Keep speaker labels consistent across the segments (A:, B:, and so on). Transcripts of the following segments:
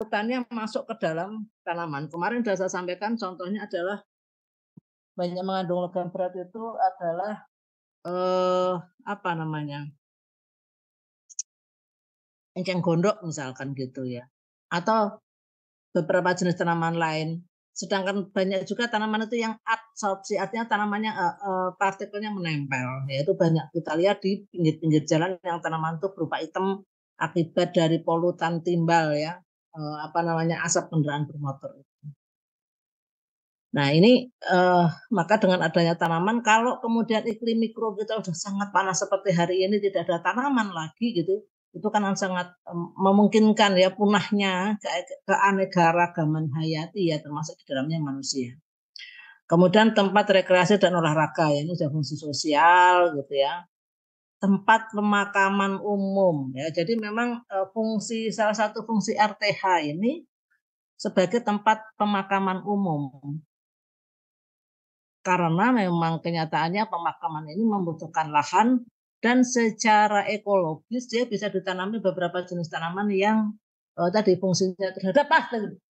A: polutannya masuk ke dalam tanaman. Kemarin sudah saya sampaikan contohnya adalah banyak mengandung logam berat itu adalah apa namanya, enceng gondok misalkan gitu ya, atau beberapa jenis tanaman lain. Sedangkan banyak juga tanaman itu yang adsorpsi, artinya tanamannya partikelnya menempel. Yaitu banyak kita lihat di pinggir-pinggir jalan yang tanaman itu berupa hitam akibat dari polutan timbal ya, apa namanya, asap kendaraan bermotor. Nah ini maka dengan adanya tanaman, kalau kemudian iklim mikro kita sudah sangat panas seperti hari ini, tidak ada tanaman lagi gitu, itu kan sangat memungkinkan ya punahnya keanekaragaman hayati ya, termasuk di dalamnya manusia. Kemudian tempat rekreasi dan olahraga ya, ini sudah fungsi sosial gitu ya. Tempat pemakaman umum ya, jadi memang fungsi salah satu fungsi RTH ini sebagai tempat pemakaman umum. Karena memang kenyataannya pemakaman ini membutuhkan lahan dan secara ekologis dia bisa ditanami beberapa jenis tanaman yang tadi fungsinya terhadap tadi.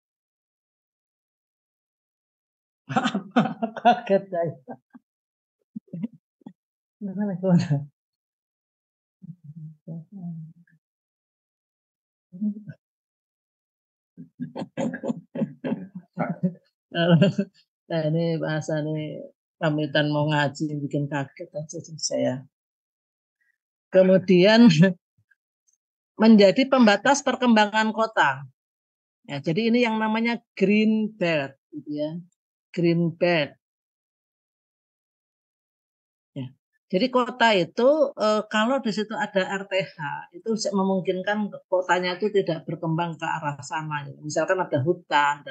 A: Kaget saya. Nah ini bahasa nih pamitan mau ngaji bikin kaget aja saya. Kemudian menjadi pembatas perkembangan kota. Ya, jadi ini yang namanya green belt, gitu ya, green belt. Ya. Jadi kota itu kalau di situ ada RTH itu memungkinkan kotanya itu tidak berkembang ke arah sana. Misalkan ada hutan.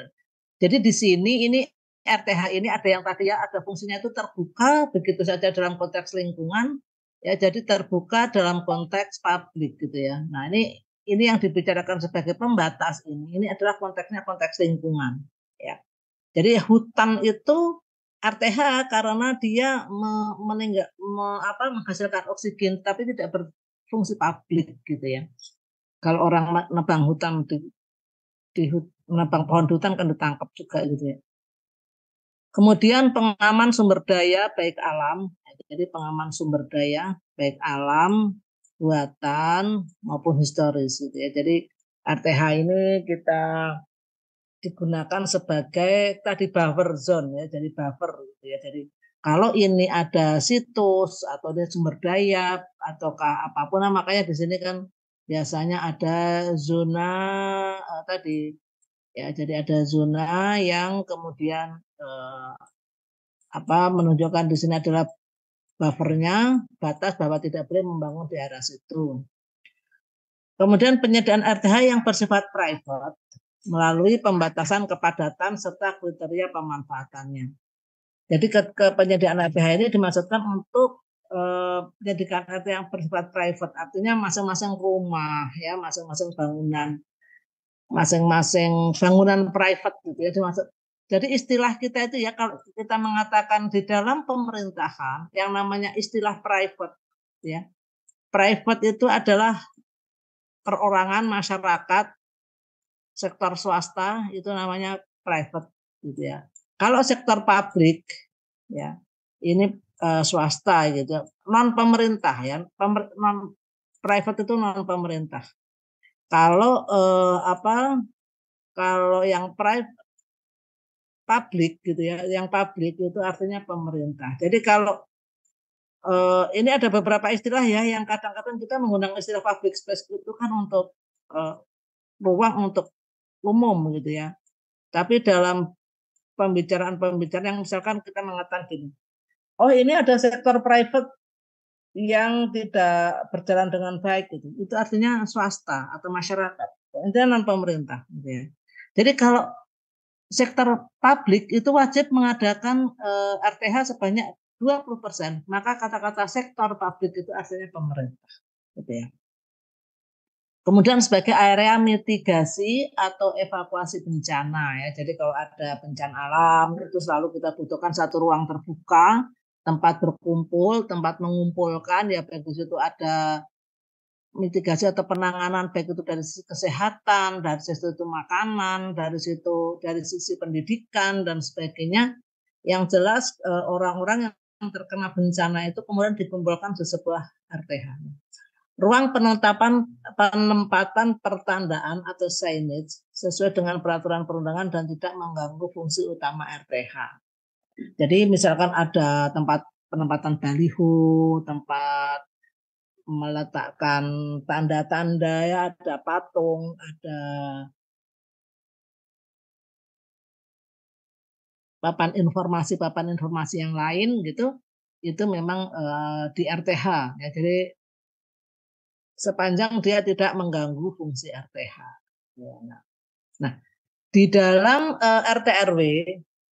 A: Jadi di sini ini RTH ini ada yang tadi ya ada fungsinya itu terbuka begitu saja dalam konteks lingkungan ya, jadi terbuka dalam konteks publik gitu ya. Nah ini yang dibicarakan sebagai pembatas ini adalah konteksnya konteks lingkungan ya. Jadi hutan itu RTH karena dia menghasilkan oksigen tapi tidak berfungsi publik gitu ya. Kalau orang nebang hutan menebang pohon hutan kan ditangkap juga gitu ya. Kemudian pengaman sumber daya baik alam, jadi pengaman sumber daya baik alam, buatan maupun historis gitu ya. Jadi RTH ini kita digunakan sebagai tadi buffer zone ya, jadi buffer gitu ya. Jadi kalau ini ada situs atau ada sumber daya ataukah apapun, nah makanya di sini kan biasanya ada zona tadi ya, jadi ada zona yang kemudian menunjukkan di sini adalah buffernya, batas bahwa tidak boleh membangun di area situ. Kemudian penyediaan RTH yang bersifat private melalui pembatasan kepadatan serta kriteria pemanfaatannya. Jadi penyediaan RTH ini dimaksudkan untuk penyediaan RTH yang bersifat private, artinya masing-masing rumah ya, masing-masing bangunan private gitu ya dimaksud. Jadi istilah kita itu ya, kalau kita mengatakan di dalam pemerintahan yang namanya istilah private ya. Private itu adalah perorangan masyarakat sektor swasta, itu namanya private gitu ya. Kalau sektor publik ya ini swasta gitu, non pemerintah ya, non private itu non pemerintah. Kalau kalau yang private publik gitu ya, yang publik itu artinya pemerintah. Jadi kalau ini ada beberapa istilah ya yang kadang-kadang kita menggunakan istilah public space itu kan untuk ruang untuk umum gitu ya. Tapi dalam pembicaraan yang misalkan kita mengatakan gini, oh ini ada sektor private yang tidak berjalan dengan baik gitu. Itu artinya swasta atau masyarakat. Itu non pemerintah gitu ya. Jadi kalau sektor publik itu wajib mengadakan RTH sebanyak 20%. Maka kata-kata sektor publik itu artinya pemerintah gitu ya. Kemudian sebagai area mitigasi atau evakuasi bencana ya. Jadi kalau ada bencana alam itu selalu kita butuhkan satu ruang terbuka, tempat berkumpul, tempat mengumpulkan ya, baik di situ ada mitigasi atau penanganan baik itu dari sisi kesehatan, dari sisi itu makanan, dari sisi pendidikan dan sebagainya. Yang jelas orang-orang yang terkena bencana itu kemudian dikumpulkan di sebuah RTH. Ruang penempatan pertandaan atau signage sesuai dengan peraturan perundangan dan tidak mengganggu fungsi utama RTH. Jadi misalkan ada tempat penempatan baliho, tempat meletakkan tanda-tanda, ya ada patung, ada papan informasi yang lain gitu, itu memang di RTH ya. Jadi sepanjang dia tidak mengganggu fungsi RTH. Ya, nah, di dalam RT RW,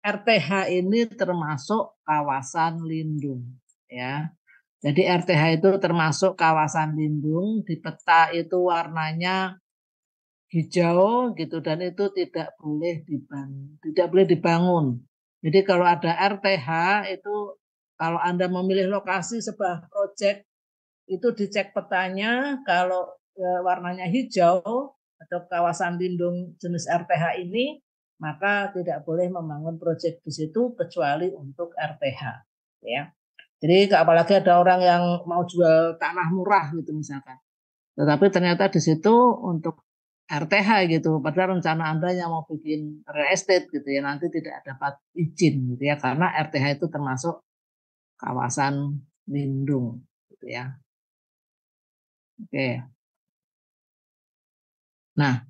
A: RTH ini termasuk kawasan lindung ya. Jadi RTH itu termasuk kawasan lindung, di peta itu warnanya hijau gitu dan itu tidak boleh dibangun. Jadi kalau ada RTH itu kalau Anda memilih lokasi sebuah proyek itu dicek petanya, kalau warnanya hijau atau kawasan lindung jenis RTH ini, maka tidak boleh membangun proyek di situ kecuali untuk RTH ya. Jadi apalagi ada orang yang mau jual tanah murah gitu misalkan. Tetapi ternyata di situ untuk RTH gitu, padahal rencana Anda yang mau bikin real estate gitu ya, nanti tidak dapat izin gitu ya, karena RTH itu termasuk kawasan lindung gitu ya. Oke. Nah,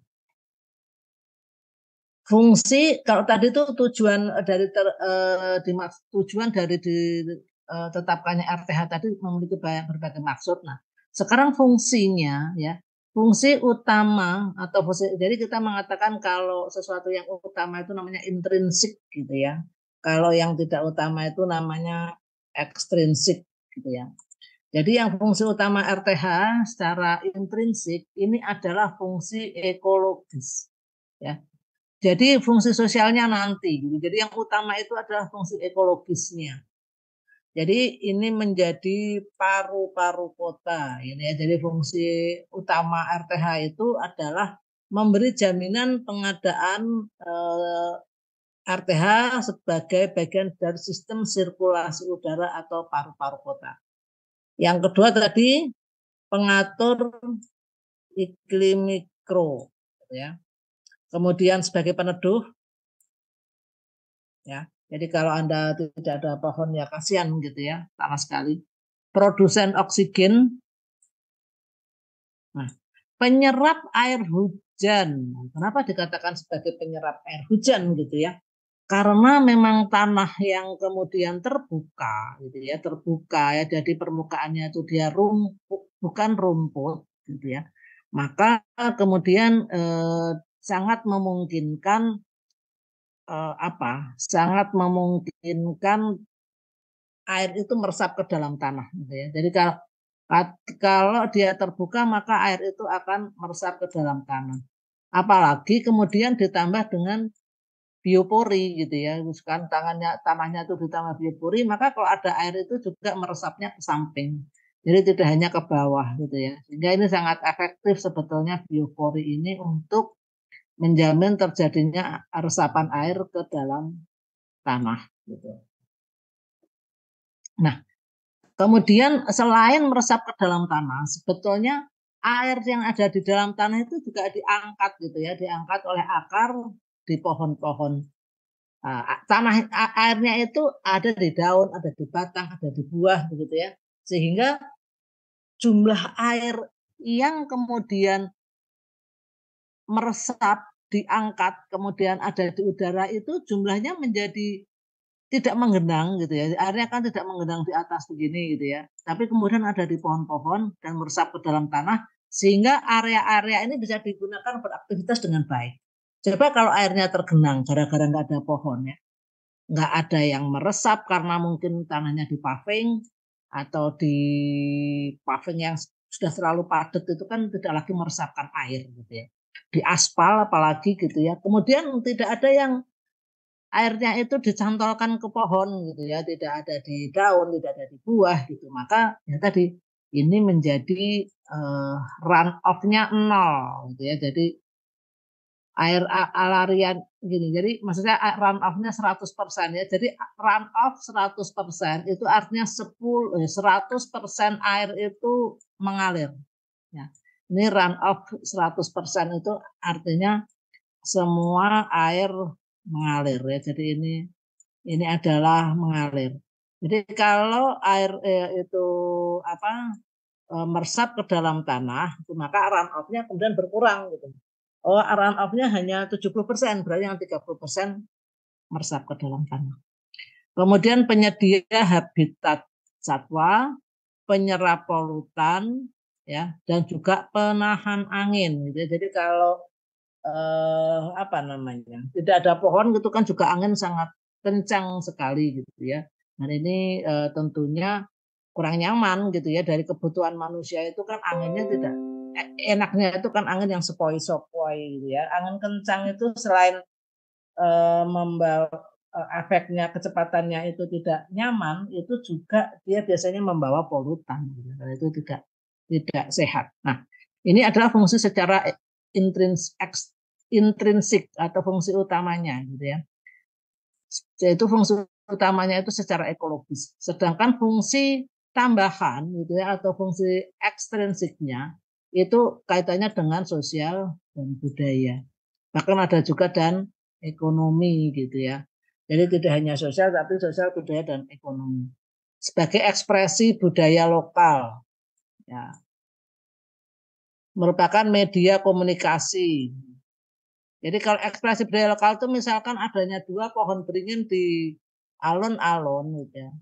A: fungsi kalau tadi itu tujuan dari tujuan dari ditetapkannya RTH tadi memiliki berbagai maksud. Nah, sekarang fungsinya ya, fungsi utama atau fungsi, jadi kita mengatakan kalau sesuatu yang utama itu namanya intrinsik gitu ya. Kalau yang tidak utama itu namanya ekstrinsik gitu ya. Jadi yang fungsi utama RTH secara intrinsik ini adalah fungsi ekologis ya. Jadi fungsi sosialnya nanti gitu. Jadi yang utama itu adalah fungsi ekologisnya. Jadi ini menjadi paru-paru kota ini ya. Jadi fungsi utama RTH itu adalah memberi jaminan pengadaan RTH sebagai bagian dari sistem sirkulasi udara atau paru-paru kota. Yang kedua tadi pengatur iklim mikro ya. Kemudian sebagai peneduh ya. Jadi kalau Anda tidak ada pohon ya kasihan gitu ya, sama sekali. Produsen oksigen. Nah, penyerap air hujan. Kenapa dikatakan sebagai penyerap air hujan gitu ya? Karena memang tanah yang kemudian terbuka gitu ya, terbuka ya, jadi permukaannya itu dia bukan rumput gitu ya. Maka kemudian sangat memungkinkan sangat memungkinkan air itu meresap ke dalam tanah gitu ya. Jadi kalau dia terbuka maka air itu akan meresap ke dalam tanah. Apalagi kemudian ditambah dengan biopori gitu ya. Kan tanahnya itu ditambah biopori, maka kalau ada air itu juga meresapnya ke samping. Jadi tidak hanya ke bawah gitu ya. Sehingga ini sangat efektif sebetulnya biopori ini untuk menjamin terjadinya resapan air ke dalam tanah gitu. Nah, kemudian selain meresap ke dalam tanah, sebetulnya air yang ada di dalam tanah itu juga diangkat gitu ya, diangkat oleh akar di pohon-pohon. Tanah airnya itu ada di daun, ada di batang, ada di buah begitu ya. Sehingga jumlah air yang kemudian meresap, diangkat, kemudian ada di udara itu jumlahnya menjadi tidak menggenang gitu ya. Airnya kan tidak menggenang di atas begini gitu ya. Tapi kemudian ada di pohon-pohon dan meresap ke dalam tanah sehingga area-area ini bisa digunakan beraktivitas dengan baik. Coba kalau airnya tergenang gara-gara nggak ada pohon ya, nggak ada yang meresap karena mungkin tanahnya di paving atau di paving yang sudah terlalu padat itu kan tidak lagi meresapkan air gitu ya. Di aspal apalagi gitu ya. Kemudian tidak ada yang airnya itu dicantolkan ke pohon gitu ya, tidak ada di daun, tidak ada di buah gitu. Maka ya tadi ini menjadi run off-nya 0 gitu ya. Jadi air alarian gini. Jadi maksudnya run off-nya 100% ya. Jadi run off 100% itu artinya 100% air itu mengalir. Ya. Ini run off 100% itu artinya semua air mengalir ya. Jadi ini adalah mengalir. Jadi kalau air itu apa meresap ke dalam tanah, maka run off-nya kemudian berkurang gitu. Oh, run off-nya hanya 70%, berarti yang 30% meresap ke dalam tanah. Kemudian penyedia habitat satwa, penyerap polutan, ya, dan juga penahan angin. Gitu. Jadi kalau apa namanya, tidak ada pohon gitu kan juga angin sangat kencang sekali gitu ya. Dan ini tentunya kurang nyaman gitu ya, dari kebutuhan manusia itu kan anginnya tidak enaknya itu kan angin yang sepoi-sepoi gitu ya. Angin kencang itu selain membawa efeknya kecepatannya itu tidak nyaman, itu juga dia biasanya membawa polutan gitu. Dan itu tidak sehat. Nah, ini adalah fungsi secara intrinsik atau fungsi utamanya gitu ya. Yaitu fungsi utamanya itu secara ekologis. Sedangkan fungsi tambahan gitu ya atau fungsi ekstrinsiknya itu kaitannya dengan sosial dan budaya. Bahkan ada juga dan ekonomi gitu ya. Jadi tidak hanya sosial tapi sosial, budaya dan ekonomi. Sebagai ekspresi budaya lokal ya, merupakan media komunikasi. Jadi kalau ekspresi budaya lokal itu misalkan adanya 2 pohon beringin di alun-alun gitu ya.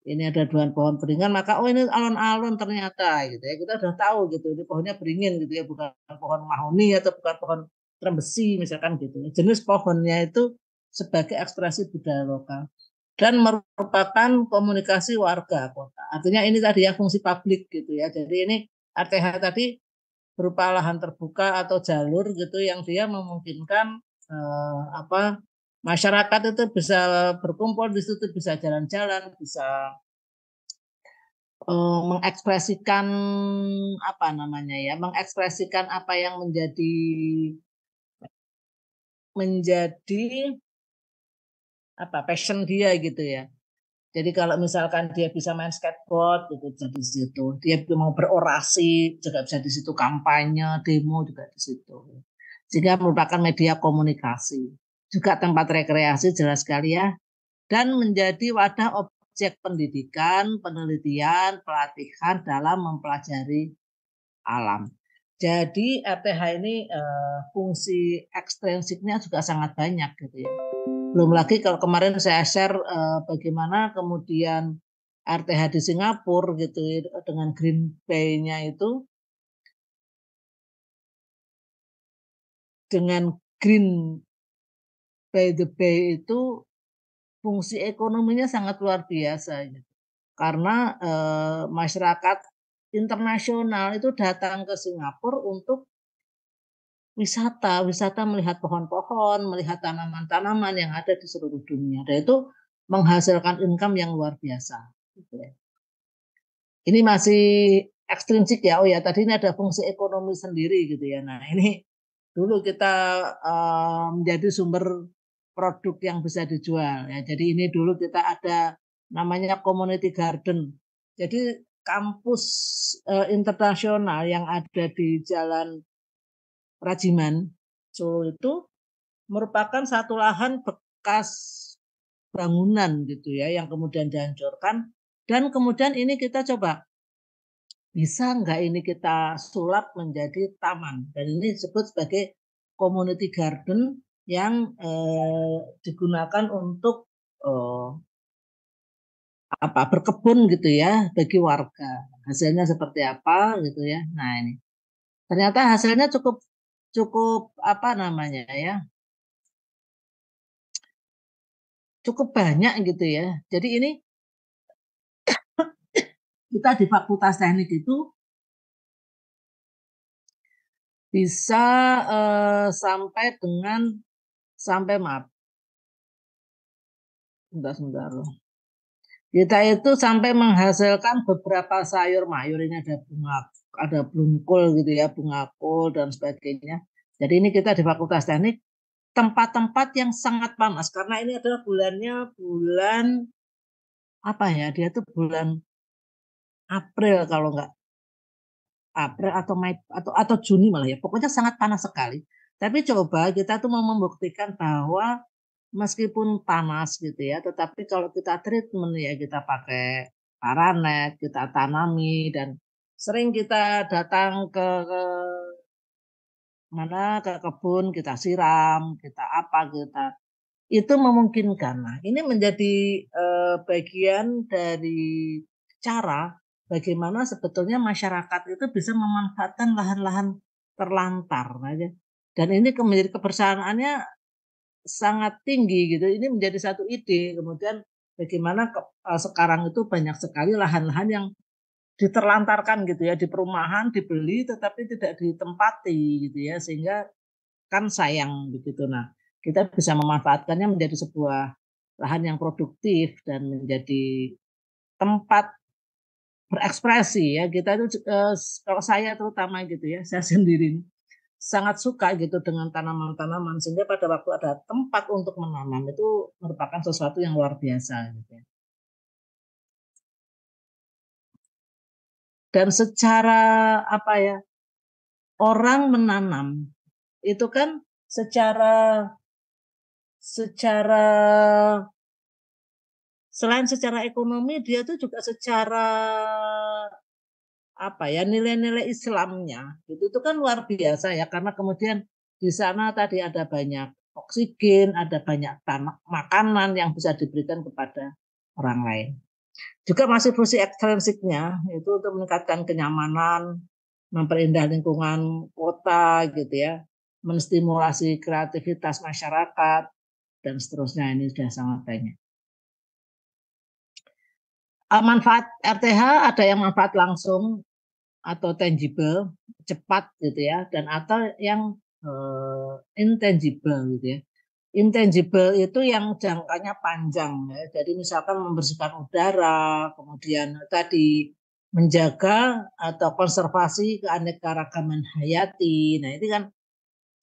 A: Ini ada 2 pohon beringin, maka oh ini alun-alun ternyata gitu ya. Kita sudah tahu gitu, ini pohonnya beringin gitu ya, bukan pohon mahoni atau bukan pohon trembesi misalkan gitu. Jenis pohonnya itu sebagai ekspresi budaya lokal dan merupakan komunikasi warga kota. Artinya ini tadi ya fungsi publik gitu ya. Jadi ini RTH tadi berupa lahan terbuka atau jalur gitu yang dia memungkinkan masyarakat itu bisa berkumpul di situ, bisa jalan-jalan, bisa mengekspresikan apa namanya ya, mengekspresikan apa yang menjadi apa passion dia gitu ya. Jadi kalau misalkan dia bisa main skateboard gitu bisa di situ, dia mau berorasi juga bisa di situ, kampanye, demo juga di situ. Sehingga merupakan media komunikasi, juga tempat rekreasi jelas sekali ya, dan menjadi wadah objek pendidikan, penelitian, pelatihan dalam mempelajari alam. Jadi RTH ini fungsi ekstrinsiknya juga sangat banyak gitu ya. Belum lagi kalau kemarin saya share bagaimana kemudian RTH di Singapura gitu dengan Green Bay-nya itu, dengan Green by the Bay itu fungsi ekonominya sangat luar biasa gitu. Karena masyarakat internasional itu datang ke Singapura untuk wisata melihat pohon-pohon, melihat tanaman-tanaman yang ada di seluruh dunia. Dan itu menghasilkan income yang luar biasa. Gitu ya. Ini masih ekstrinsik ya. Oh ya, tadi ini ada fungsi ekonomi sendiri gitu ya. Nah, ini dulu kita menjadi sumber produk yang bisa dijual ya. Jadi ini dulu kita ada namanya community garden. Jadi kampus internasional yang ada di Jalan Rajiman Solo itu merupakan satu lahan bekas bangunan gitu ya yang kemudian dihancurkan, dan kemudian ini kita coba bisa nggak ini kita sulap menjadi taman, dan ini disebut sebagai community garden yang digunakan untuk berkebun gitu ya bagi warga. Hasilnya seperti apa gitu ya. Nah ini ternyata hasilnya cukup cukup apa namanya ya, cukup banyak gitu ya. Jadi ini kita di Fakultas Teknik itu bisa sampai maaf, sebentar loh. Kita itu sampai menghasilkan beberapa sayur mayur, ini ada bunga, ada bungkul gitu ya, bunga kol dan sebagainya. Jadi ini kita di Fakultas Teknik tempat-tempat yang sangat panas karena ini adalah bulannya bulan apa ya? Dia tuh bulan April kalau nggak April atau Mei atau Juni malah ya. Pokoknya sangat panas sekali. Tapi coba kita tuh mau membuktikan bahwa meskipun panas gitu ya, tetapi kalau kita treatment ya kita pakai paranet, kita tanami dan sering kita datang ke mana ke kebun, kita siram, kita apa kita itu memungkinkan. Nah, ini menjadi bagian dari cara bagaimana sebetulnya masyarakat itu bisa memanfaatkan lahan-lahan terlantar. Nah, dan ini menjadi kebersamaannya sangat tinggi gitu. Ini menjadi satu ide. Kemudian bagaimana sekarang itu banyak sekali lahan-lahan yang diterlantarkan gitu ya di perumahan dibeli tetapi tidak ditempati gitu ya sehingga kan sayang begitu. Nah, kita bisa memanfaatkannya menjadi sebuah lahan yang produktif dan menjadi tempat berekspresi ya. Kita itu kalau saya terutama gitu ya, saya sendiri sangat suka gitu dengan tanaman-tanaman sehingga pada waktu ada tempat untuk menanam itu merupakan sesuatu yang luar biasa gitu ya. Dan secara apa ya, orang menanam itu kan secara secara selain secara ekonomi dia tuh juga secara apa ya nilai-nilai Islamnya itu kan luar biasa ya karena kemudian di sana tadi ada banyak oksigen, ada banyak tanah makanan yang bisa diberikan kepada orang lain. Juga masih fungsi ekstrinsiknya itu untuk meningkatkan kenyamanan, memperindah lingkungan kota gitu ya, menstimulasi kreativitas masyarakat dan seterusnya ini sudah sangat banyak. Manfaat RTH ada yang manfaat langsung atau tangible, cepat gitu ya, dan atau yang intangible gitu ya. Intangible itu yang jangkanya panjang ya. Jadi misalkan membersihkan udara, kemudian tadi menjaga atau konservasi keanekaragaman hayati. Nah, ini kan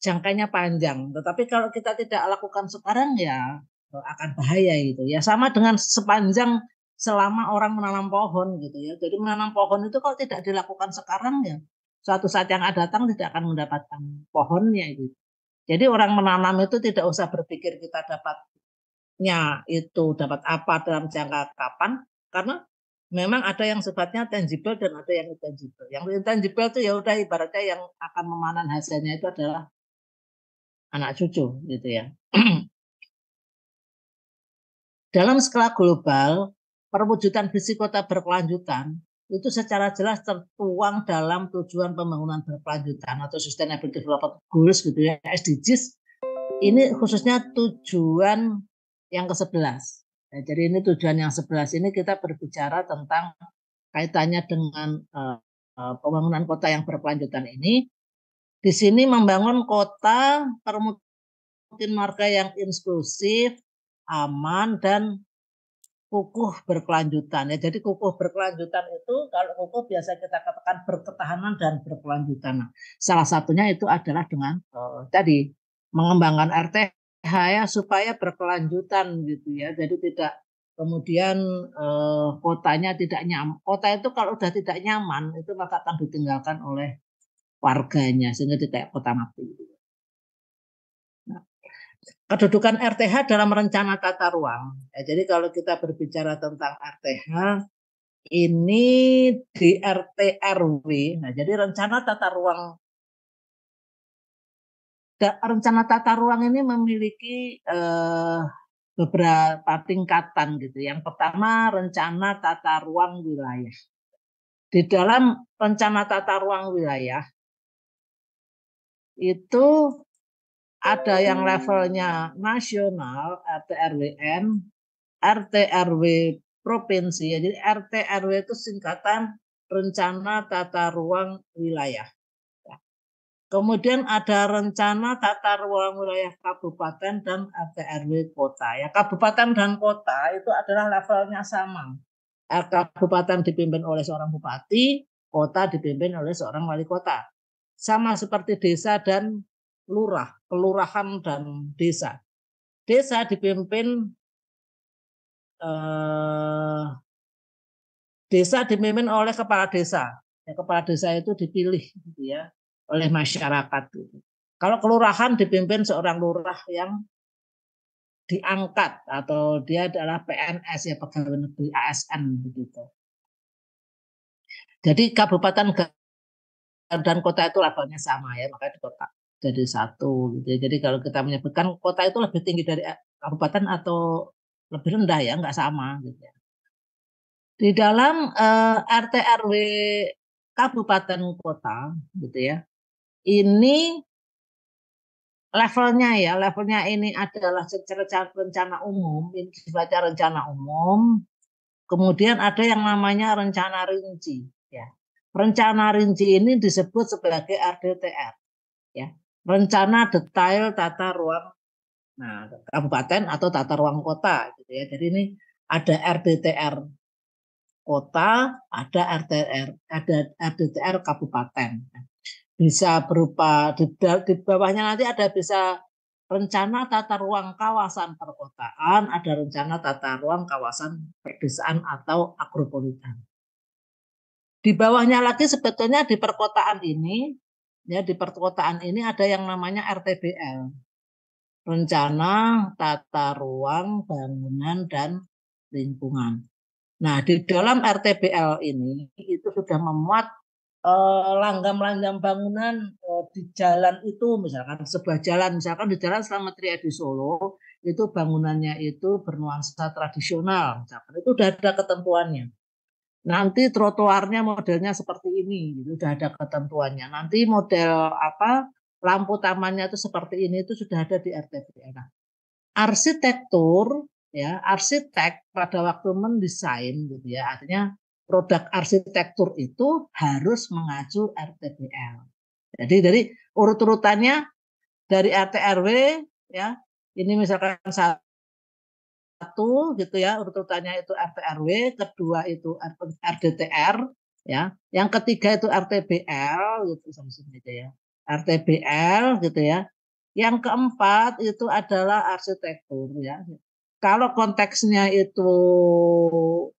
A: jangkanya panjang. Tetapi kalau kita tidak lakukan sekarang ya akan bahaya gitu ya. Sama dengan sepanjang selama orang menanam pohon gitu ya. Jadi menanam pohon itu kalau tidak dilakukan sekarang ya suatu saat yang akan datang tidak akan mendapatkan pohonnya gitu. Jadi orang menanam itu tidak usah berpikir kita dapatnya itu dapat apa dalam jangka kapan karena memang ada yang sifatnya tangible dan ada yang intangible. Yang intangible itu ya udah ibaratnya yang akan memanen hasilnya itu adalah anak cucu gitu ya. Dalam skala global, perwujudan visi kota berkelanjutan itu secara jelas tertuang dalam tujuan pembangunan berkelanjutan atau Sustainable Development Goals gitu ya, SDGs. Ini khususnya tujuan yang ke-11. Ya, jadi ini tujuan yang 11 ini kita berbicara tentang kaitannya dengan pembangunan kota yang berkelanjutan ini. Di sini membangun kota permukiman warga yang inklusif, aman dan kukuh berkelanjutan ya. Jadi kukuh berkelanjutan itu kalau kukuh biasa kita katakan berketahanan dan berkelanjutan. Nah, salah satunya itu adalah dengan tadi mengembangkan RTH ya supaya berkelanjutan gitu ya. Jadi tidak kemudian kotanya tidak nyaman. Kota itu kalau udah tidak nyaman itu maka akan ditinggalkan oleh warganya sehingga tidak kota mati. Nah, kedudukan RTH dalam rencana tata ruang. Ya, jadi kalau kita berbicara tentang RTH, ini di RT RW. Nah, jadi rencana tata ruang ini memiliki beberapa tingkatan gitu. Yang pertama rencana tata ruang wilayah. Di dalam rencana tata ruang wilayah itu ada yang levelnya nasional RT RWN, RT RW provinsi. Jadi RT RW itu singkatan rencana tata ruang wilayah. Kemudian ada rencana tata ruang wilayah kabupaten dan RT RW kota. Ya, kabupaten dan kota itu adalah levelnya sama. Kabupaten dipimpin oleh seorang bupati, kota dipimpin oleh seorang wali kota. Sama seperti desa dan lurah, kelurahan dan desa. Desa dipimpin oleh kepala desa. Ya, kepala desa itu dipilih gitu ya oleh masyarakat. Gitu. Kalau kelurahan dipimpin seorang lurah yang diangkat atau dia adalah PNS ya pegawai negeri ASN begitu. Jadi kabupaten dan kota itu levelnya sama ya, makanya di kota jadi satu gitu. Jadi kalau kita menyebutkan kota itu lebih tinggi dari kabupaten atau lebih rendah ya, nggak sama gitu ya. Di dalam RT RW kabupaten kota gitu ya. Ini levelnya ini adalah rencana umum, ini dibaca rencana umum. Kemudian ada yang namanya rencana rinci ya. Rencana rinci ini disebut sebagai RDTR ya. Rencana detail tata ruang kabupaten atau tata ruang kota gitu ya. Jadi ini ada RDTR kota, ada RDTR kabupaten. Bisa berupa di bawahnya nanti ada bisa rencana tata ruang kawasan perkotaan, ada rencana tata ruang kawasan perdesaan atau agropolitan. Di bawahnya lagi sebetulnya di perkotaan ini, ya di perkotaan ini ada yang namanya RTBL, rencana tata ruang bangunan dan lingkungan. Nah, di dalam RTBL ini itu sudah memuat langgam-langgam bangunan di jalan itu, misalkan sebuah jalan, misalkan di jalan Slamet Riyadi di Solo, itu bangunannya itu bernuansa tradisional, misalkan itu sudah ada ketentuannya. Nanti trotoarnya modelnya seperti ini, itu sudah ada ketentuannya. Nanti model apa lampu tamannya itu seperti ini, itu sudah ada di RTBL. Nah, arsitektur ya arsitek pada waktu mendesain gitu ya artinya produk arsitektur itu harus mengacu RTBL. Jadi dari urut-urutannya dari RT RW ya ini misalkan satu gitu ya urut-urutannya itu RT RW, kedua itu RDTR ya, yang ketiga itu RTBL gitu ya. RTBL gitu ya. Yang keempat itu adalah arsitektur ya. Kalau konteksnya itu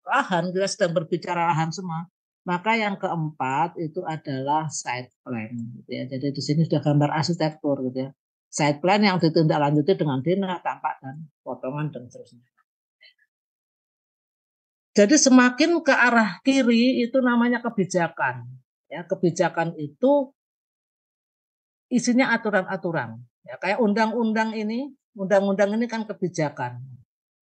A: lahan, kita sedang berbicara lahan semua, maka yang keempat itu adalah site plan gitu ya. Jadi di sini sudah gambar arsitektur gitu ya. Site plan yang ditindaklanjuti dengan denah, tampak dan potongan dan seterusnya. Jadi semakin ke arah kiri itu namanya kebijakan. Ya, kebijakan itu isinya aturan-aturan. Ya, kayak undang-undang ini kan kebijakan.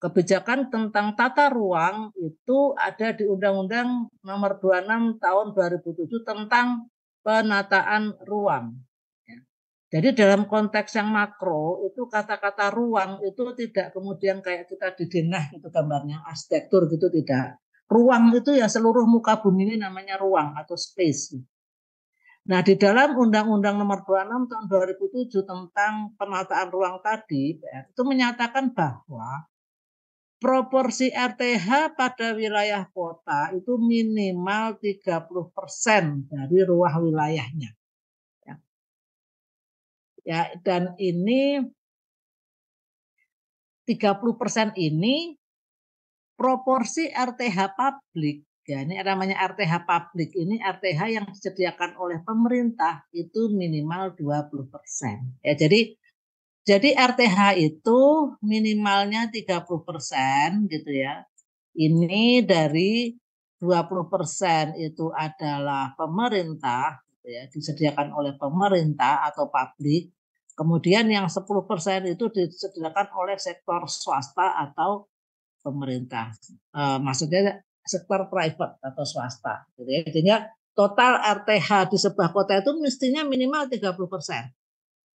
A: Kebijakan tentang tata ruang itu ada di Undang-Undang Nomor 26 Tahun 2007 tentang penataan ruang. Ya. Jadi dalam konteks yang makro itu kata-kata ruang itu tidak kemudian kayak kita di denah itu gambarnya arsitektur gitu tidak. Ruang itu ya seluruh muka bumi ini namanya ruang atau space. Nah, di dalam Undang-Undang Nomor 26 Tahun 2007 tentang penataan ruang tadi itu menyatakan bahwa proporsi RTH pada wilayah kota itu minimal 30% dari ruang wilayahnya. Ya. Ya, dan ini 30% ini proporsi RTH publik. Ya, ini namanya RTH publik. Ini RTH yang disediakan oleh pemerintah itu minimal 20%. Ya, jadi RTH itu minimalnya 30% gitu ya. Ini dari 20% itu adalah pemerintah gitu ya, disediakan oleh pemerintah atau publik. Kemudian yang 10% itu disediakan oleh sektor swasta atau pemerintah. Maksudnya sektor private atau swasta gitu ya. Jadinya total RTH di sebuah kota itu mestinya minimal 30%.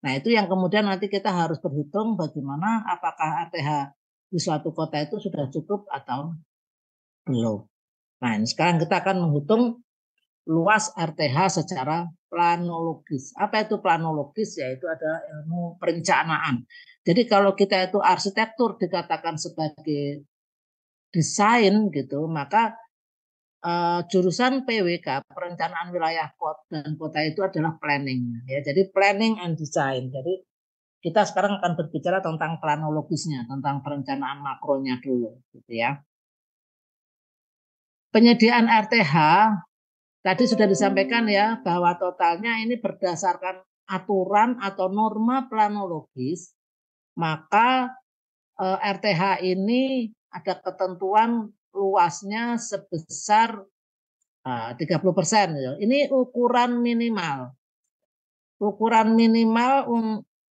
A: Nah, itu yang kemudian nanti kita harus berhitung bagaimana apakah RTH di suatu kota itu sudah cukup atau belum. Nah, ini sekarang kita akan menghitung luas RTH secara planologis. Apa itu planologis? Yaitu adalah ilmu perencanaan. Jadi kalau kita itu arsitektur dikatakan sebagai desain gitu, maka jurusan PWK perencanaan wilayah dan kota itu adalah planning. Ya, jadi planning and design. Jadi kita sekarang akan berbicara tentang planologisnya, tentang perencanaan makronya dulu, gitu ya. Penyediaan RTH tadi sudah disampaikan ya bahwa totalnya ini berdasarkan aturan atau norma planologis, maka RTH ini ada ketentuan luasnya sebesar 30%. Ini ukuran minimal. Ukuran minimal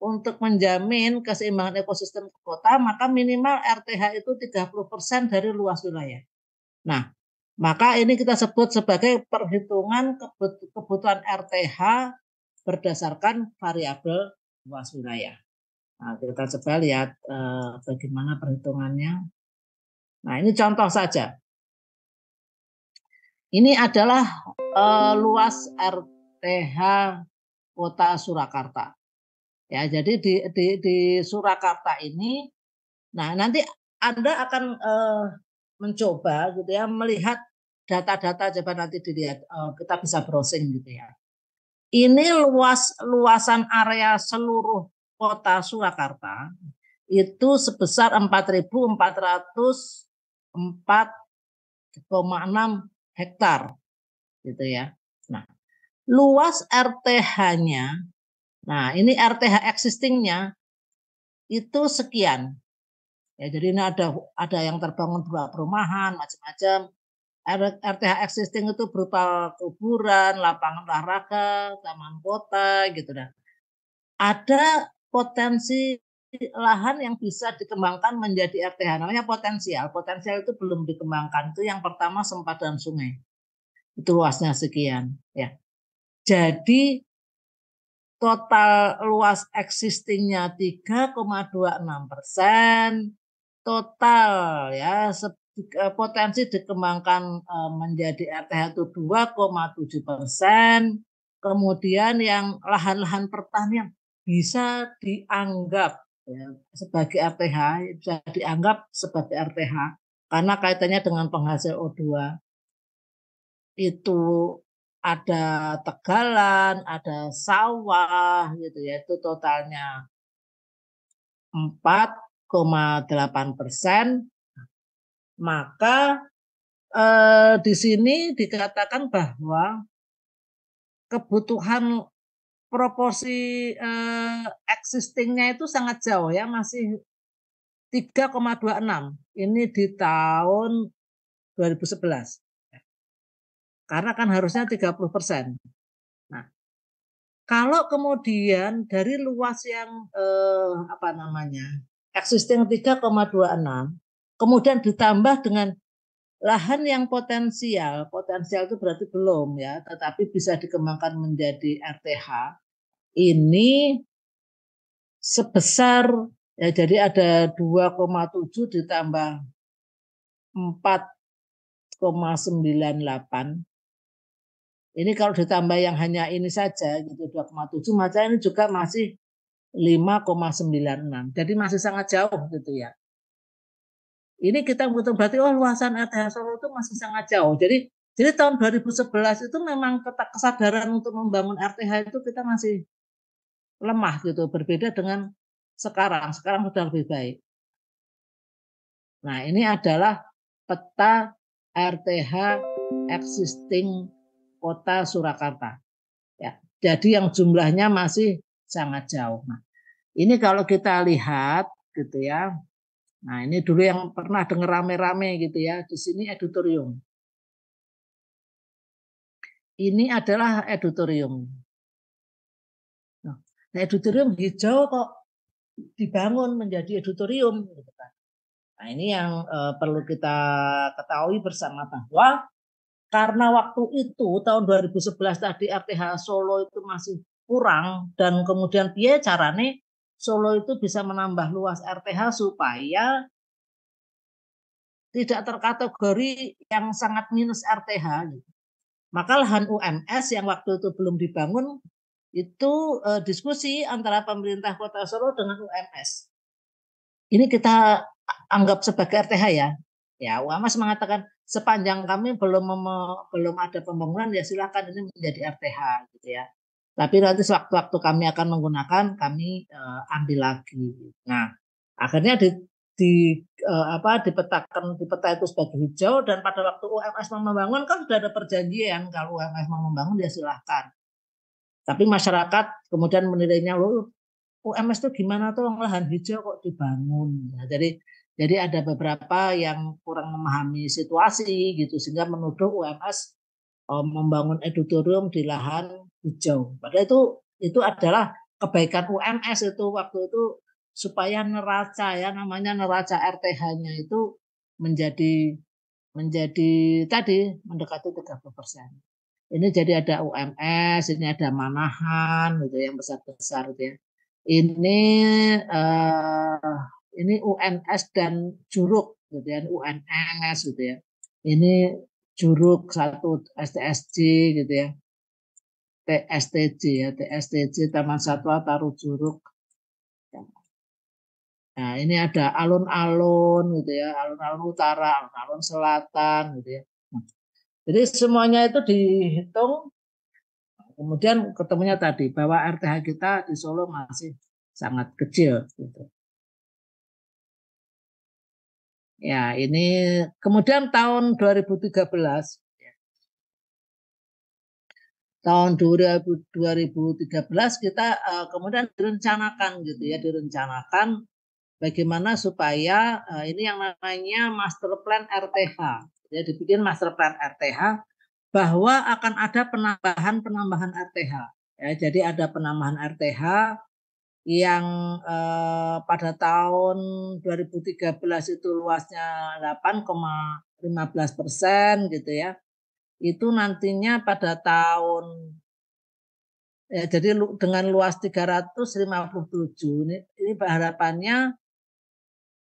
A: untuk menjamin keseimbangan ekosistem kota, maka minimal RTH itu 30% dari luas wilayah. Nah, maka ini kita sebut sebagai perhitungan kebutuhan RTH berdasarkan variabel luas wilayah. Nah, kita coba lihat bagaimana perhitungannya. Nah, ini contoh saja. Ini adalah luas RTH Kota Surakarta. Ya, jadi di Surakarta ini, nah nanti Anda akan mencoba gitu ya melihat data-data, coba nanti dilihat, kita bisa browsing gitu ya. Ini luasan area seluruh kota Surakarta itu sebesar 4.404,6 hektar gitu ya. Nah, luas RTH-nya, nah ini RTH existingnya itu sekian. Ya, jadi ini ada yang terbangun berupa perumahan macam-macam. RTH existing itu berupa kuburan, lapangan olahraga, taman kota gitu dah. Ada potensi lahan yang bisa dikembangkan menjadi RTH, namanya potensial. Potensial itu belum dikembangkan. Itu yang pertama sempadan sungai. Itu luasnya sekian, ya. Jadi total luas existingnya 3,26%, total ya potensi dikembangkan menjadi RTH itu 2,7%, kemudian yang lahan-lahan pertanian bisa dianggap ya, sebagai RTH, bisa dianggap sebagai RTH karena kaitannya dengan penghasil O2 itu ada tegalan, ada sawah gitu ya, itu totalnya 4,8%. Maka di sini dikatakan bahwa kebutuhan proporsi existingnya itu sangat jauh ya, masih 3,26. Ini di tahun 2011. Karena kan harusnya 30%. Nah, kalau kemudian dari luas yang existing 3,26, kemudian ditambah dengan lahan yang potensial itu berarti belum ya, tetapi bisa dikembangkan menjadi RTH. Ini sebesar ya, jadi ada 2,7 ditambah 4,98. Ini kalau ditambah yang hanya ini saja gitu 2,7, maka ini juga masih 5,96. Jadi masih sangat jauh gitu ya. Ini kita butuh berarti luasan RTH Solo itu masih sangat jauh. Jadi tahun 2011 itu memang kesadaran untuk membangun RTH itu kita masih lemah gitu, berbeda dengan sekarang. Sekarang sudah lebih baik. Nah, ini adalah peta RTH existing Kota Surakarta. Ya, jadi yang jumlahnya masih sangat jauh. Nah, ini kalau kita lihat gitu ya. Nah, ini dulu yang pernah dengar rame-rame gitu ya. Di sini edutorium. Ini adalah edutorium. Nah, edutorium hijau kok dibangun menjadi edutorium gitu kan. Nah, ini yang perlu kita ketahui bersama bahwa karena waktu itu tahun 2011 tadi RTH Solo itu masih kurang dan kemudian piye carane Solo itu bisa menambah luas RTH supaya tidak terkategori yang sangat minus RTH. Maka lahan UMS yang waktu itu belum dibangun itu diskusi antara pemerintah Kota Solo dengan UMS. Ini kita anggap sebagai RTH ya. Ya, UMS mengatakan sepanjang kami belum ada pembangunan ya silakan ini menjadi RTH gitu ya. Tapi nanti sewaktu-waktu kami akan menggunakan kami ambil lagi. Nah, akhirnya dipetakan di peta itu sebagai hijau dan pada waktu UMS mau membangun kan sudah ada perjanjian kalau UMS mau membangun ya silahkan. Tapi masyarakat kemudian menilainya loh UMS itu gimana tuh lahan hijau kok dibangun. Nah, jadi ada beberapa yang kurang memahami situasi gitu sehingga menuduh UMS membangun editorium di lahan hijau. Padahal itu adalah kebaikan UMS itu waktu itu supaya neraca ya namanya neraca RTH-nya itu menjadi tadi mendekati 30%. Ini jadi ada UMS, ini ada Manahan gitu yang besar-besar gitu ya. Ini UNS dan Juruk gitu ya, UNS gitu ya. Ini Juruk satu STSJ gitu ya. TSTJ ya, TSTJ Taman Satwa Taru Juruk. Nah, ini ada alun-alun gitu ya, alun-alun utara, alun-alun selatan gitu ya. Nah, jadi semuanya itu dihitung, kemudian ketemunya tadi bahwa RTH kita di Solo masih sangat kecil gitu. Ya, ini kemudian tahun 2013 kita kemudian direncanakan gitu ya, direncanakan bagaimana supaya ini yang namanya master plan RTH. Ya, dibikin master plan RTH bahwa akan ada penambahan RTH. Ya, jadi ada penambahan RTH yang pada tahun 2013 itu luasnya 8,15% gitu ya. Itu nantinya pada tahun ya, jadi dengan luas 357 ini harapannya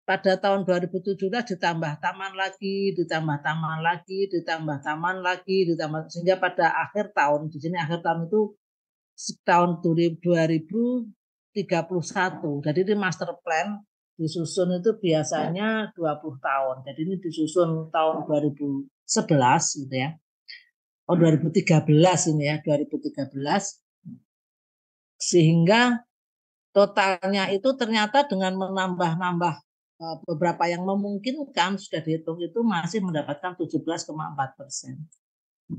A: pada tahun 2017 ditambah taman lagi, ditambah taman lagi, ditambah taman lagi, ditambah sehingga pada akhir tahun di sini akhir tahun itu tahun 2031. Jadi di master plan disusun itu biasanya 20 tahun. Jadi ini disusun tahun 2011 gitu ya. Oh 2013 ini ya, 2013 sehingga totalnya itu ternyata dengan menambah-nambah beberapa yang memungkinkan sudah dihitung itu masih mendapatkan 17,4%.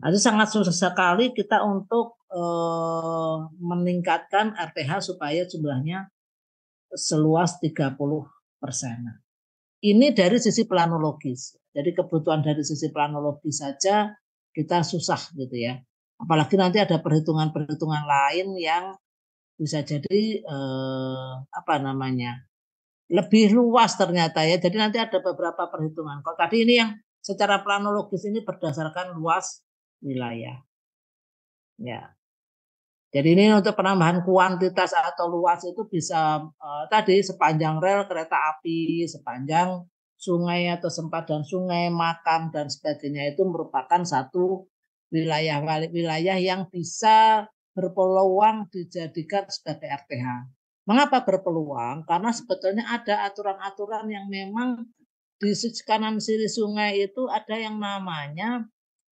A: Jadi sangat susah sekali kita untuk meningkatkan RTH supaya jumlahnya seluas 30%. Ini dari sisi planologis. Jadi kebutuhan dari sisi planologis saja kita susah gitu ya. Apalagi nanti ada perhitungan-perhitungan lain yang bisa jadi apa namanya lebih luas ternyata ya. Jadi nanti ada beberapa perhitungan. Kalau tadi ini yang secara planologis ini berdasarkan luas wilayah. Ya. Jadi ini untuk penambahan kuantitas atau luas itu bisa tadi sepanjang rel kereta api, sepanjang sungai atau sempadan sungai, makam dan sebagainya itu merupakan satu wilayah yang bisa berpeluang dijadikan sebagai RTH. Mengapa berpeluang? Karena sebetulnya ada aturan-aturan yang memang di sisi kanan kiri sungai itu ada yang namanya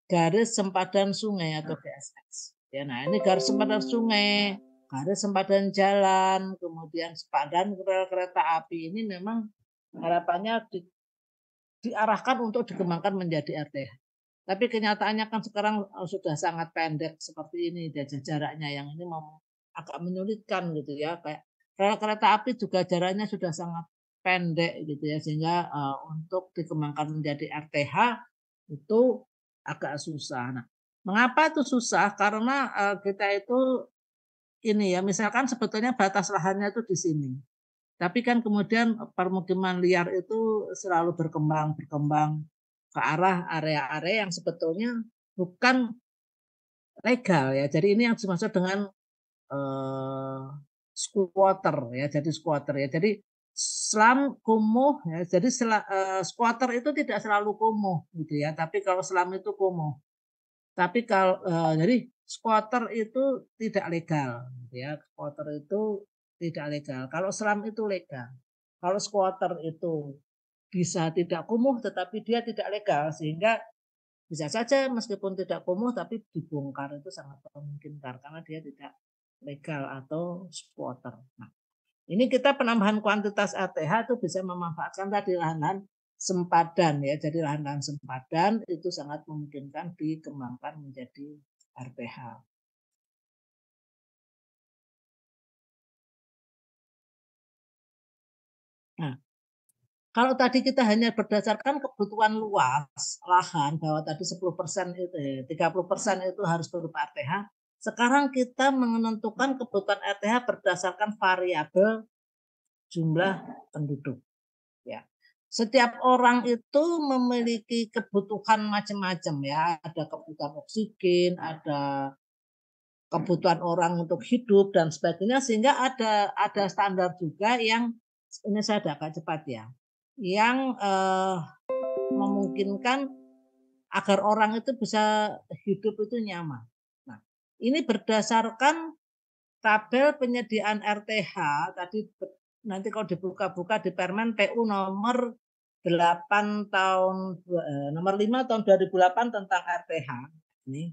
A: garis sempadan sungai atau GSX. Ya, nah ini garis sempadan sungai, garis sempadan jalan, kemudian sempadan rel kereta api ini memang harapannya diarahkan untuk dikembangkan menjadi RTH. Tapi kenyataannya kan sekarang sudah sangat pendek seperti ini jaraknya yang ini mau agak menyulitkan gitu ya. Kayak rel kereta api juga jaraknya sudah sangat pendek gitu ya sehingga untuk dikembangkan menjadi RTH itu agak susah. Nah, mengapa itu susah? Karena kita itu ini ya, misalkan sebetulnya batas lahannya itu di sini. Tapi kan kemudian permukiman liar itu selalu berkembang ke arah area-area yang sebetulnya bukan legal ya. Jadi ini yang dimaksud dengan squatter ya. Jadi squatter ya. Jadi selam kumuh ya. Jadi squatter itu tidak selalu kumuh gitu ya. Tapi kalau selam itu kumuh. Tapi kalau jadi squatter itu tidak legal gitu ya, squatter itu tidak legal. Kalau selam itu legal. Kalau squatter itu bisa tidak kumuh tetapi dia tidak legal sehingga bisa saja meskipun tidak kumuh tapi dibongkar itu sangat memungkinkan karena dia tidak legal atau squatter. Nah, ini kita penambahan kuantitas RTH itu bisa memanfaatkan tadi lahan-lahan sempadan ya. Jadi lahan-lahan sempadan itu sangat memungkinkan dikembangkan menjadi RTH. Nah, kalau tadi kita hanya berdasarkan kebutuhan luas lahan bahwa tadi 10% itu 30% itu harus berupa RTH. Sekarang kita menentukan kebutuhan RTH berdasarkan variabel jumlah penduduk. Ya. Setiap orang itu memiliki kebutuhan macam-macam ya. Ada kebutuhan oksigen, ada kebutuhan orang untuk hidup dan sebagainya sehingga ada standar juga yang ini saya agak cepat ya. Yang memungkinkan agar orang itu bisa hidup itu nyaman. Nah, ini berdasarkan tabel penyediaan RTH tadi nanti kalau dibuka-buka di Permen PU nomor 8 tahun nomor 5 tahun 2008 tentang RTH. Ini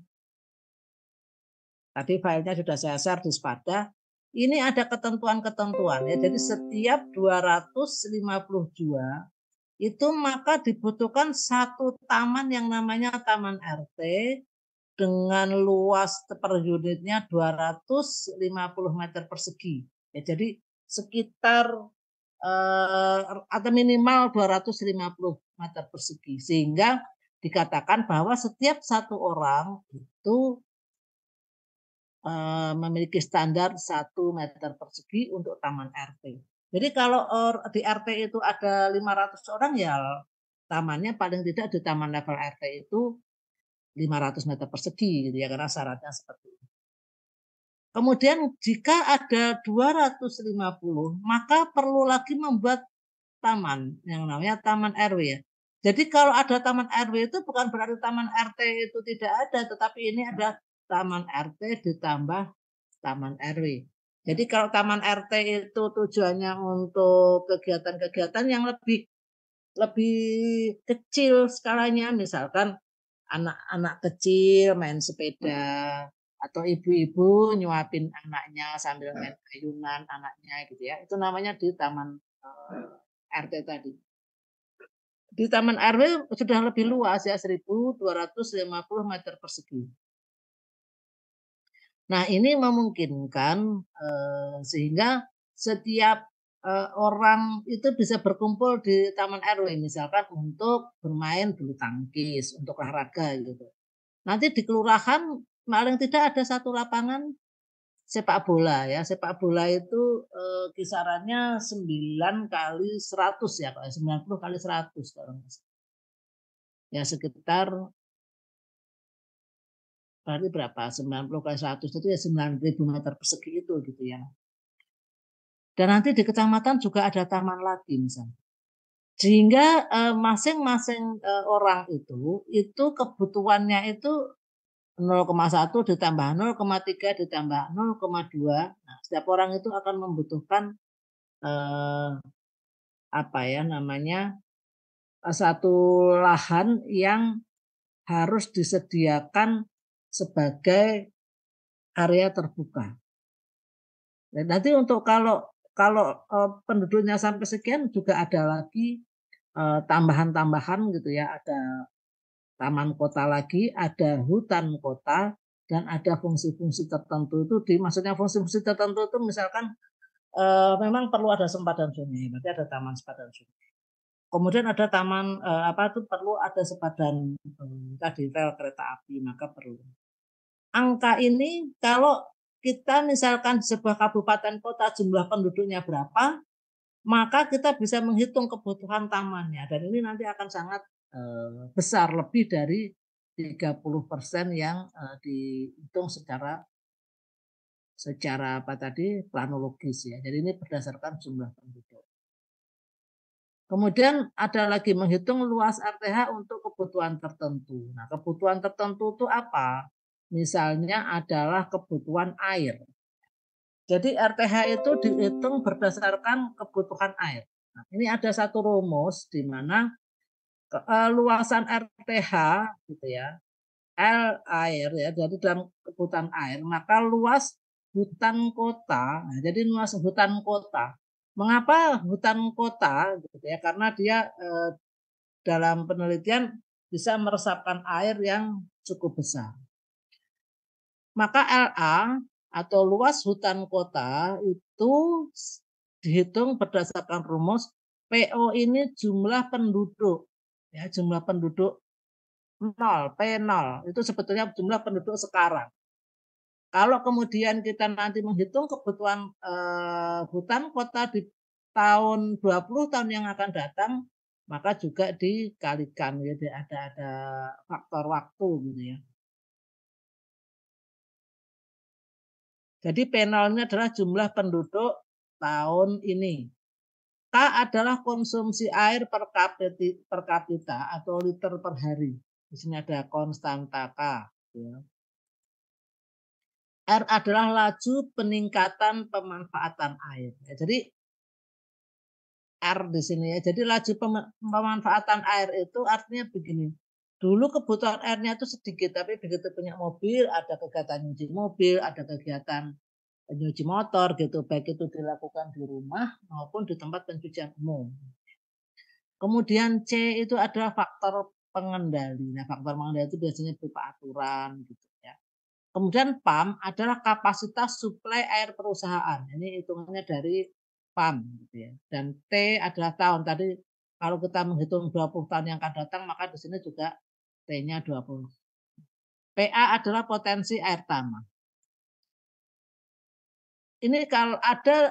A: tadi filenya sudah saya share di Spada. Ini ada ketentuan-ketentuan ya. Jadi setiap 250 jua itu maka dibutuhkan satu taman yang namanya Taman RT dengan luas per unitnya 250 meter persegi. Ya, jadi sekitar atau minimal 250 meter persegi. Sehingga dikatakan bahwa setiap satu orang itu memiliki standar 1 meter persegi untuk taman RT. Jadi kalau di RT itu ada 500 orang ya tamannya paling tidak di taman level RT itu 500 meter persegi gitu ya karena syaratnya seperti itu. Kemudian jika ada 250 maka perlu lagi membuat taman yang namanya taman RW ya. Jadi kalau ada taman RW itu bukan berarti taman RT itu tidak ada tetapi ini ada taman RT ditambah taman RW. Jadi kalau taman RT itu tujuannya untuk kegiatan-kegiatan yang lebih lebih kecil skalanya misalkan anak-anak kecil main sepeda atau ibu-ibu nyuapin anaknya sambil main ayunan anaknya gitu ya. Itu namanya di taman RT tadi. Di taman RW sudah lebih luas ya 1.250 meter persegi. Nah, ini memungkinkan sehingga setiap orang itu bisa berkumpul di taman RW misalkan untuk bermain bulu tangkis, untuk olahraga gitu. Nanti di kelurahan paling tidak ada satu lapangan sepak bola ya. Sepak bola itu kisarannya 9 kali 100 ya, 90 kali 100 kalau ya sekitar berarti berapa? 90 kali 100 itu ya 9.000 meter persegi itu gitu ya. Dan nanti di kecamatan juga ada taman lagi misalnya. Sehingga masing-masing orang itu kebutuhannya itu 0,1 ditambah 0,3 ditambah 0,2. Nah, setiap orang itu akan membutuhkan eh, apa ya namanya satu lahan yang harus disediakan sebagai area terbuka. Dan nanti untuk kalau penduduknya sampai sekian juga ada lagi tambahan-tambahan gitu ya, ada taman kota lagi, ada hutan kota, dan ada fungsi-fungsi tertentu itu maksudnya fungsi-fungsi tertentu itu misalkan memang perlu ada sempadan sungai, berarti ada taman sempadan sungai. Kemudian ada taman apa itu perlu ada sempadan tadi rel kereta api, maka perlu. Angka ini kalau kita misalkan sebuah kabupaten kota jumlah penduduknya berapa, maka kita bisa menghitung kebutuhan tamannya dan ini nanti akan sangat besar lebih dari 30% yang dihitung secara apa tadi planologis ya. Jadi ini berdasarkan jumlah penduduk. Kemudian ada lagi menghitung luas RTH untuk kebutuhan tertentu. Nah, kebutuhan tertentu itu apa? Misalnya adalah kebutuhan air. Jadi RTH itu dihitung berdasarkan kebutuhan air. Nah, ini ada satu rumus di mana luasan RTH gitu ya, L air ya, jadi dalam kebutuhan air, maka luas hutan kota. Nah, jadi luas hutan kota. Mengapa hutan kota gitu ya? Karena dia dalam penelitian bisa meresapkan air yang cukup besar. Maka LA atau luas hutan kota itu dihitung berdasarkan rumus PO ini jumlah penduduk. Ya, jumlah penduduk 0, P0 itu sebetulnya jumlah penduduk sekarang. Kalau kemudian kita nanti menghitung kebutuhan hutan kota di tahun 20 tahun yang akan datang, maka juga dikalikan ya, ada faktor waktu gitu ya. Jadi P0-nya adalah jumlah penduduk tahun ini. K adalah konsumsi air per kapita atau liter per hari. Di sini ada konstanta K. Ya. R adalah laju peningkatan pemanfaatan air. Ya, jadi R di sini ya. Jadi laju pemanfaatan air itu artinya begini. Dulu kebutuhan airnya itu sedikit, tapi begitu punya mobil, ada kegiatan nyuci mobil, ada kegiatan nyuci motor gitu, baik itu dilakukan di rumah maupun di tempat pencucian umum. Kemudian C itu adalah faktor pengendali. Nah, faktor pengendali itu biasanya berupa aturan gitu ya. Kemudian PAM adalah kapasitas suplai air perusahaan. Ini hitungannya dari PAM gitu ya. Dan T adalah tahun. Tadi kalau kita menghitung 20 tahun yang akan datang, maka di sini juga T-nya 20. PA adalah potensi air tanah. Ini kalau ada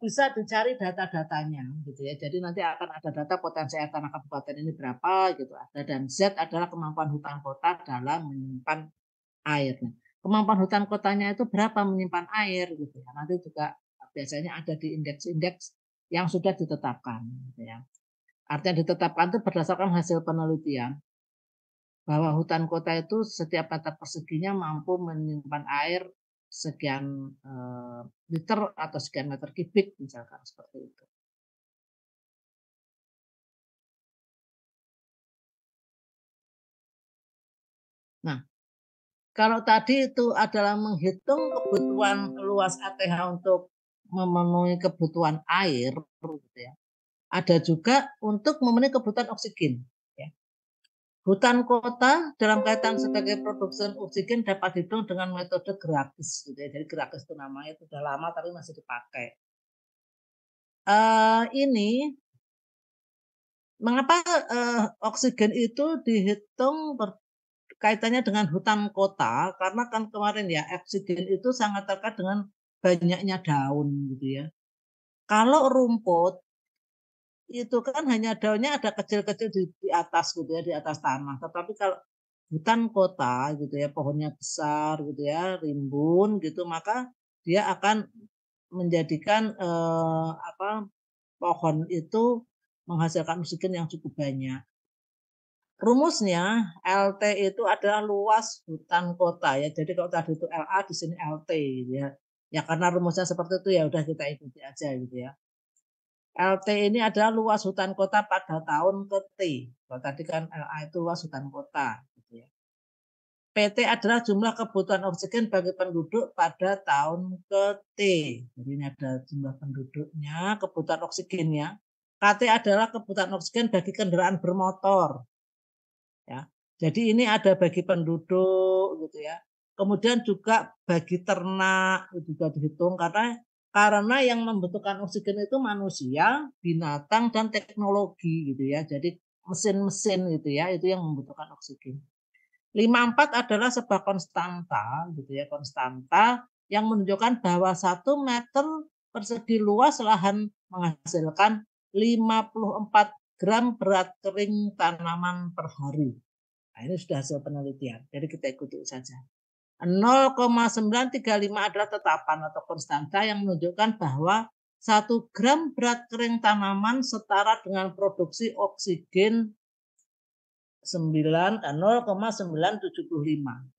A: bisa dicari data-datanya gitu ya. Jadi nanti akan ada data potensi air tanah kabupaten ini berapa gitu ada, dan Z adalah kemampuan hutan kota dalam menyimpan air. Kemampuan hutan kotanya itu berapa menyimpan air gitu ya. Nanti juga biasanya ada di indeks-indeks yang sudah ditetapkan gitu ya. Artinya ditetapkan itu berdasarkan hasil penelitian bahwa hutan kota itu setiap meter perseginya mampu menyimpan air sekian liter atau sekian meter kubik misalkan seperti itu. Nah, kalau tadi itu adalah menghitung kebutuhan luas ATH untuk memenuhi kebutuhan air, gitu ya. Ada juga untuk memenuhi kebutuhan oksigen. Ya. Hutan kota dalam kaitan sebagai produksi oksigen dapat dihitung dengan metode grafis. Gitu ya. Jadi grafis itu namanya itu sudah lama tapi masih dipakai. Ini mengapa oksigen itu dihitung kaitannya dengan hutan kota? Karena kan kemarin ya oksigen itu sangat terkait dengan banyaknya daun gitu ya. Kalau rumput itu kan hanya daunnya ada kecil-kecil di atas gitu ya, di atas tanah. Tetapi kalau hutan kota gitu ya, pohonnya besar gitu ya, rimbun gitu, maka dia akan menjadikan pohon itu menghasilkan oksigen yang cukup banyak. Rumusnya LT itu adalah luas hutan kota ya. Jadi kalau tadi itu LA di sini LT gitu ya. Ya karena rumusnya seperti itu ya udah kita ikuti aja gitu ya. LT ini adalah luas hutan kota pada tahun ke T. Kalau tadi kan LA itu luas hutan kota gitu ya. PT adalah jumlah kebutuhan oksigen bagi penduduk pada tahun ke T. Jadi ini ada jumlah penduduknya, kebutuhan oksigennya. KT adalah kebutuhan oksigen bagi kendaraan bermotor. Ya. Jadi ini ada bagi penduduk gitu ya. Kemudian juga bagi ternak juga dihitung karena yang membutuhkan oksigen itu manusia, binatang dan teknologi gitu ya. Jadi mesin-mesin gitu ya, itu yang membutuhkan oksigen. 54 adalah sebuah konstanta gitu ya, konstanta yang menunjukkan bahwa 1 meter persegi luas lahan menghasilkan 54 gram berat kering tanaman per hari. Nah, ini sudah hasil penelitian, jadi kita ikuti saja. 0,935 adalah tetapan atau konstanta yang menunjukkan bahwa 1 gram berat kering tanaman setara dengan produksi oksigen 0,975.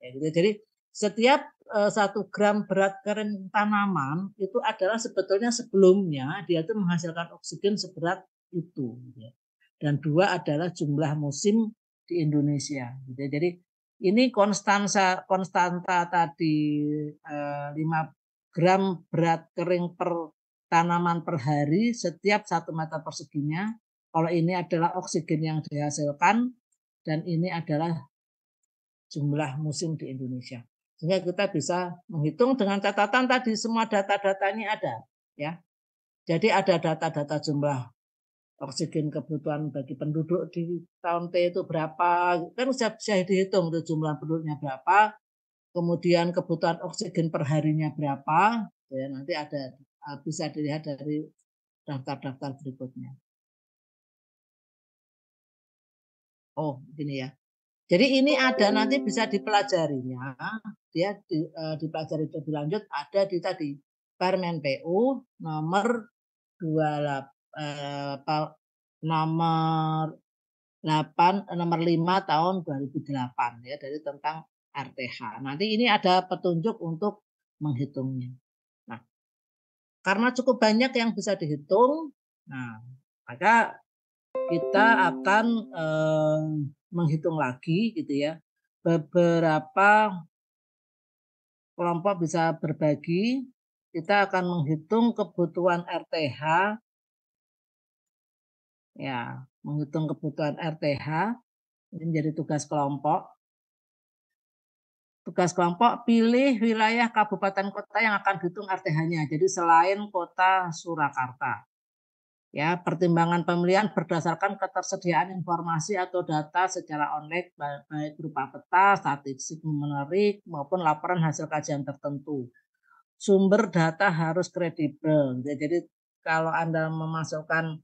A: Ya, gitu. Jadi setiap 1 gram berat kering tanaman itu adalah sebetulnya sebelumnya dia itu menghasilkan oksigen seberat itu. Ya. Dan 2 adalah jumlah musim di Indonesia. Gitu. Jadi ini konstanta tadi 5 gram berat kering per tanaman per hari setiap 1 meter perseginya. Kalau ini adalah oksigen yang dihasilkan dan ini adalah jumlah musim di Indonesia. Sehingga kita bisa menghitung dengan catatan tadi semua data-datanya ada, ya. Jadi ada data-data jumlah oksigen kebutuhan bagi penduduk di tahun T itu berapa, kan bisa dihitung tuh jumlah penduduknya berapa, kemudian kebutuhan oksigen per harinya berapa, ya nanti ada bisa dilihat dari daftar-daftar berikutnya. Oh, gini ya. Jadi ini ada nanti bisa dipelajarinya, dia dipelajari lebih lanjut ada di tadi Permen PU nomor 28 nomor 5 tahun 2008 ya dari tentang RTH. Nanti ini ada petunjuk untuk menghitungnya. Nah, karena cukup banyak yang bisa dihitung, nah maka kita akan menghitung lagi gitu ya. Beberapa kelompok bisa berbagi. Kita akan menghitung kebutuhan RTH ya, menghitung kebutuhan RTH. Ini menjadi tugas kelompok. Tugas kelompok pilih wilayah kabupaten kota yang akan dihitung RTH-nya. Jadi selain kota Surakarta. Ya, pertimbangan pemilihan berdasarkan ketersediaan informasi atau data secara online baik berupa peta, statistik numerik maupun laporan hasil kajian tertentu. Sumber data harus kredibel. Jadi kalau Anda memasukkan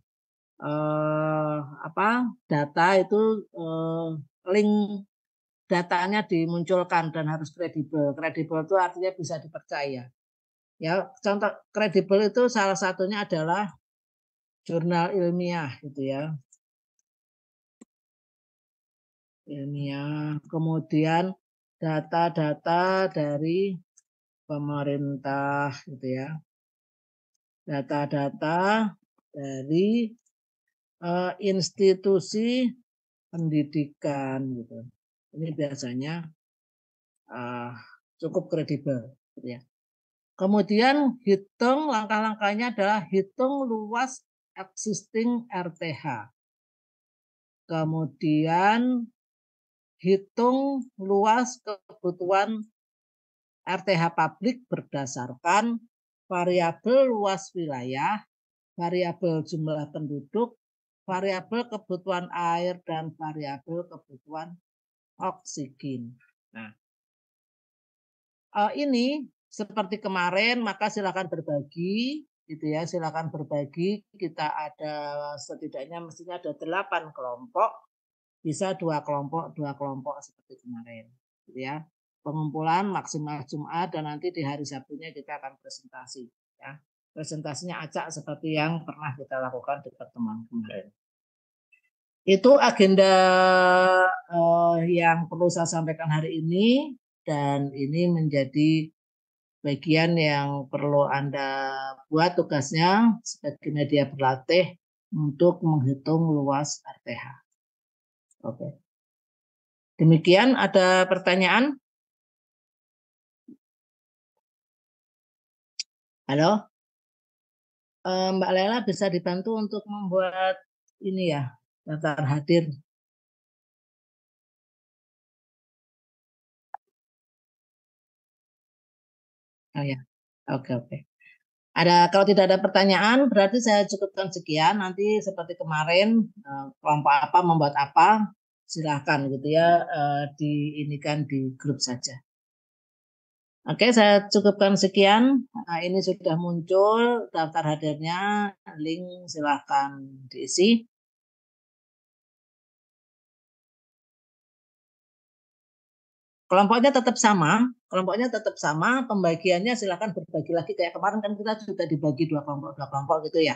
A: data itu link datanya dimunculkan dan harus kredibel. Kredibel itu artinya bisa dipercaya. Ya, contoh kredibel itu salah satunya adalah jurnal ilmiah gitu ya. Ilmiah, kemudian data-data dari pemerintah gitu ya. Data-data dari institusi pendidikan gitu. Ini biasanya cukup kredibel gitu ya. Kemudian hitung langkah-langkahnya adalah hitung luas existing RTH. Kemudian hitung luas kebutuhan RTH publik berdasarkan variabel luas wilayah, variabel jumlah penduduk, variabel kebutuhan air, dan variabel kebutuhan oksigen. Nah, ini seperti kemarin, maka silakan berbagi, gitu ya. Silakan berbagi. Kita ada setidaknya mestinya ada 8 kelompok, bisa 2 kelompok seperti kemarin, gitu ya. Pengumpulan maksimal Jumat dan nanti di hari Sabtunya kita akan presentasi, ya. Presentasinya acak seperti yang pernah kita lakukan di pertemuan kemarin. Itu agenda yang perlu saya sampaikan hari ini. Dan ini menjadi bagian yang perlu Anda buat tugasnya sebagai media berlatih untuk menghitung luas RTH. Oke. Demikian, ada pertanyaan? Halo? Mbak Lela bisa dibantu untuk membuat ini ya, daftar hadir. Oh ya, oke. Kalau tidak ada pertanyaan, berarti saya cukupkan sekian. Nanti seperti kemarin, kelompok apa membuat apa, silahkan gitu ya, diinikan di grup saja. Oke, saya cukupkan sekian. Nah, ini sudah muncul daftar hadirnya, link silahkan diisi. kelompoknya tetap sama, pembagiannya silakan berbagi lagi kayak kemarin kan kita sudah dibagi dua kelompok gitu ya.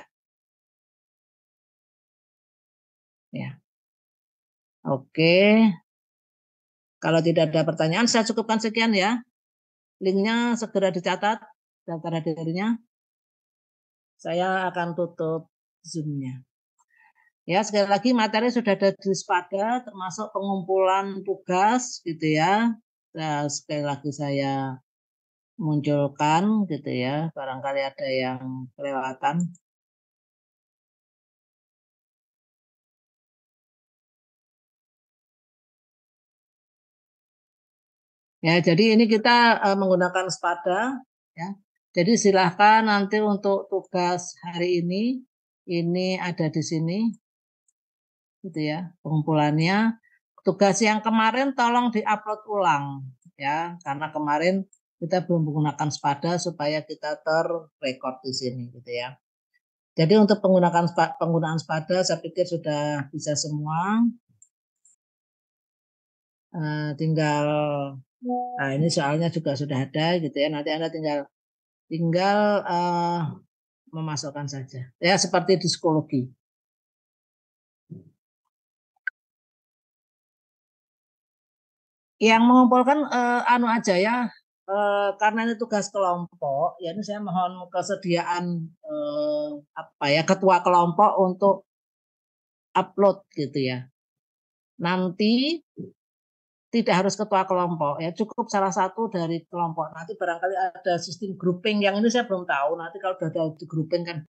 A: Ya. Oke. Kalau tidak ada pertanyaan, saya cukupkan sekian ya. Linknya segera dicatat, daftar hadirnya. Saya akan tutup Zoom-nya. Ya, sekali lagi materi sudah ada di Spada, termasuk pengumpulan tugas gitu ya. Nah, sekali lagi saya munculkan gitu ya, barangkali ada yang kelewatan. Ya, jadi ini kita menggunakan Spada ya. Jadi silahkan nanti untuk tugas hari ini ada di sini gitu ya, pengumpulannya. Tugas yang kemarin tolong diupload ulang ya, karena kemarin kita belum menggunakan Spada supaya kita terrecord di sini gitu ya. Jadi untuk penggunaan Spada saya pikir sudah bisa semua. Tinggal nah ini soalnya juga sudah ada gitu ya. Nanti Anda tinggal memasukkan saja. Ya seperti di psikologi. Yang mengumpulkan anu aja ya, karena ini tugas kelompok, ya ini saya mohon kesediaan apa ya ketua kelompok untuk upload gitu ya. Nanti tidak harus ketua kelompok ya, cukup salah satu dari kelompok. Nanti barangkali ada sistem grouping yang ini saya belum tahu. Nanti kalau sudah ada di grouping kan